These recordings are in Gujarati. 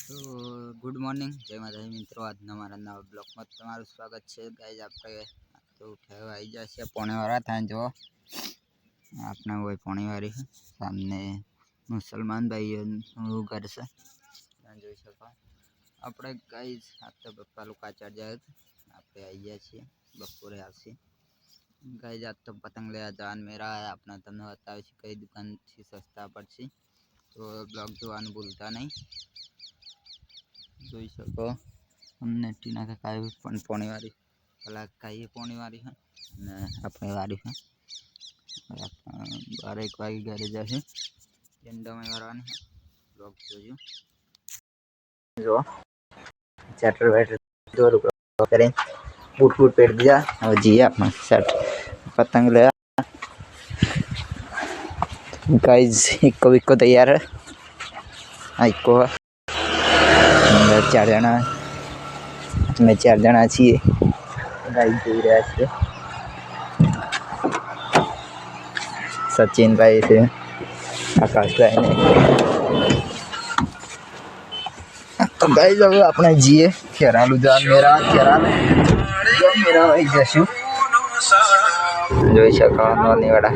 તો ગુડ મોર્નિંગ, જય માતાજી મિત્રો. આજના મારા નવા બ્લોગમાં તમારું સ્વાગત છે. ગાઈઝ આપણે તો ઉઠાવા આવી જાય છે પોણેવાળા થાય. જો આપણે હોય પોણેવાળી સામને મુસલમાન ભાઈઓનું ઘર છે, ત્યાં જોઈ શકો. આપણે ગાઈઝ આજ તો પપ્પા લોકો ચાર જાય, આપણે આવી ગયા છીએ, બપોરે આવશે. ગાઈઝ આજ તો પતંગ લેવા જવાનું મેરા આપણે તમને બતાવીશું કઈ દુકાનથી સસ્તા પડશે, તો બ્લોગ જોવાનું ભૂલતા નહીં. જોઈ શકો અમને ટીના કાંઈ પણ પોણીવાળી કલાક કાંઈ પોણીવાળી છે અને આપણે વાળી છે. 12 વાગે ઘરે જશે, એન્ડમાં વાળવાની છે. બ્લોગ જોજો. જો ચેટર વેટર દોરું કરીને બૂટ બૂટ પહેરી દીધા. હવે જઈએ આપણે શર્ટ પતંગ લેવા. गाइस इको तैयार है। इको 4 जना मैं 4 जना छे। गाइस જોઈ રહ્યા છે सचिन भाई છે, आकाश भाई ने। तो गाइस अब अपने जीए खेरालू जान मेरा भाई जशु જોઈ શકો નોની વાળા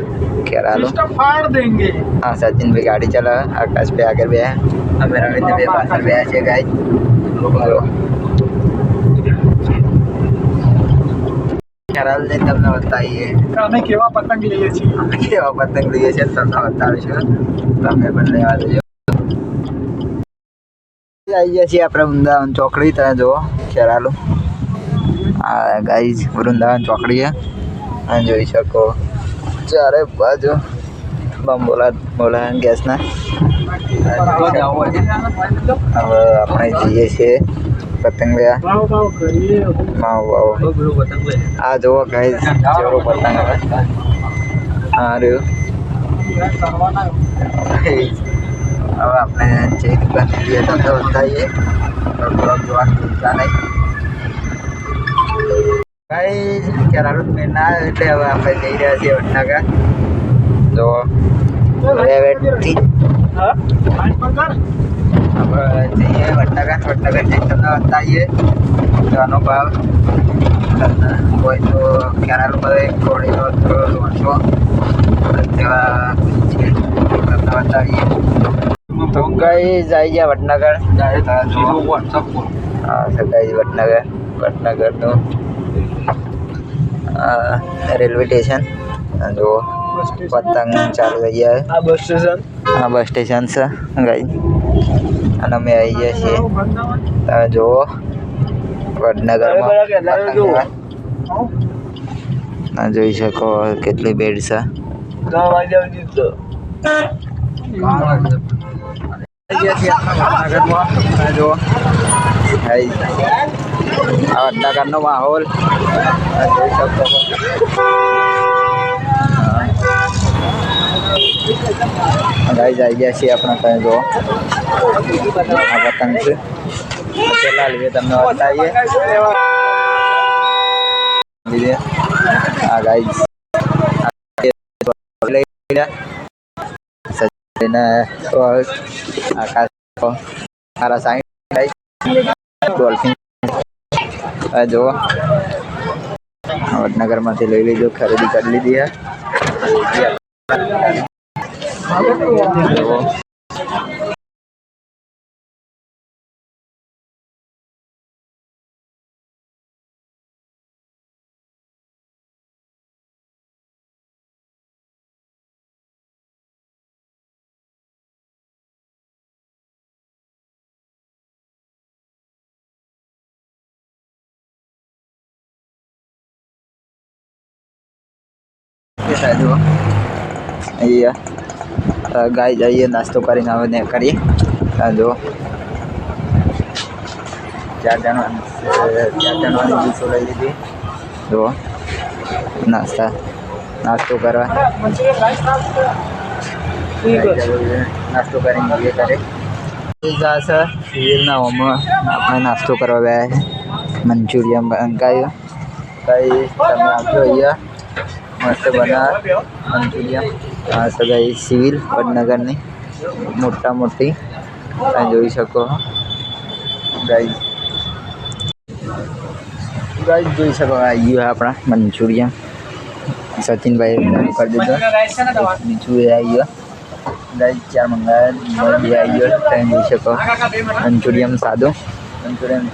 खेरालू फाड़ देंगे। हाँ सचिन भी गाड़ी चला, आकाश पे आगे भी है, मेरा मित्र भी पास में है। गाइस खेरालू ने તમને બતાઈએ અમે કેવા પતંગ લઈએ છીએ, તમને બતાવીશું. તમે પણ લેવા દેજો. આવી ગયા છીએ આપણે વૃંદાવન ચોકડી. તમે જુઓ ખેરાલુ આ ગાઈઝ વૃંદાવન ચોકડી છે. જોઈ શકો ચારે બાજુ બમ બોલા ગેસના. હવે આપણે જઈએ છીએ પતંગ લેવા. આ જુઓ ગાઈઝ જેવો પતંગ હવે હા રહ્યું. હવે આપણે જે દુકાન જઈએ તમને બતાવીએ, જોવાનું ભૂલતા નહીં. गाइस खेरालू में ना એટલે હવે આપણે જઈ રહ્યા છીએ વડનગર. જો રેવેટથી આપણે જઈએ વડનગર જઈ તમને બતાવીએ આનો ભાવ. કોઈ તો ખેરાલુ પર થોડીનો લોચો જેવા તમને બતાવીએ. તો ગાઈસ આવી ગયા વડનગર. હા ગાઈસ વડનગરનું रेलवे स्टेशन जो पतंग चालू થઈ ગયા છે. આ બસ સ્ટેશન છે ગાઈસ, અને અમે આવી ગયા છીએ. તમે જુઓ વડનગરમાં જોઈ શકો કેટલી બેડ છે. જો વડનગરનો માહોલ જોઈ શકો. ગાઈસ આવી ગયા છીએ આપણે. તમે જો આ પતંગ છે, પેલા લઈએ તમને બતાવીએ. આ ગાઈસ આકાશ મારા સાઈડ ડોલ્ફિન જો વડનગરમાંથી લઈ લીધો, ખરીદી કરી લીધી है. गाय जाइए नाश्तो करी કરીએ. જો 4 જણાની ડીશો લઈ લીધી. જો નાસ્તો કરવા નાસ્તો કરીને જઈએ કરે. સિવિલના હોમમાં આપણે નાસ્તો કરવા ગયા. મંચુરિયન મંગાવ્યું. કઈ તમે આપજો અહીંયા મસ્ત બના મંચુરિયન. આ સગાઈ સિવિલ વડનગરની મોટા મોટી તમે જોઈ શકો. ગાઈસ ગાઈસ જોઈ શકો આ ગયું આપણા મંચુરિયન સચિનભાઈ કરી દીધો બીજું એ આવી ગયો ગાઈસ 4 મંગાવ્યા બે આવી ગયો તમે જોઈ શકો મંચુરિયન સાદો મંચુરિયન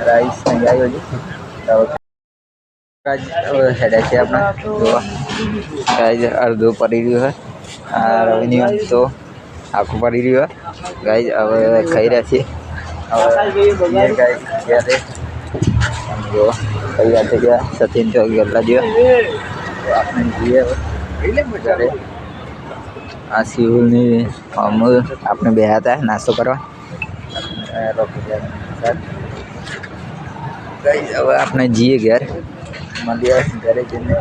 રાઈસ નહીં આવ્યો છે હેડે છે આપણા જોવા ગાઈસ અડધું પડી રહ્યું છે આ રવિની તો આખું પડી રહ્યું છે ગાઈસ હવે ખાઈ રહ્યા છીએ હવે ગાઈસ ક્યારે જો કઈ વાત છે કે સચિન ચોક ગયેલા જો આપણે જઈએ ઘરે આ સિવિલની અમુલ આપણે બે હતા નાસ્તો કરવા હવે આપણે જઈએ ઘેર મળીએ ઘરે જઈને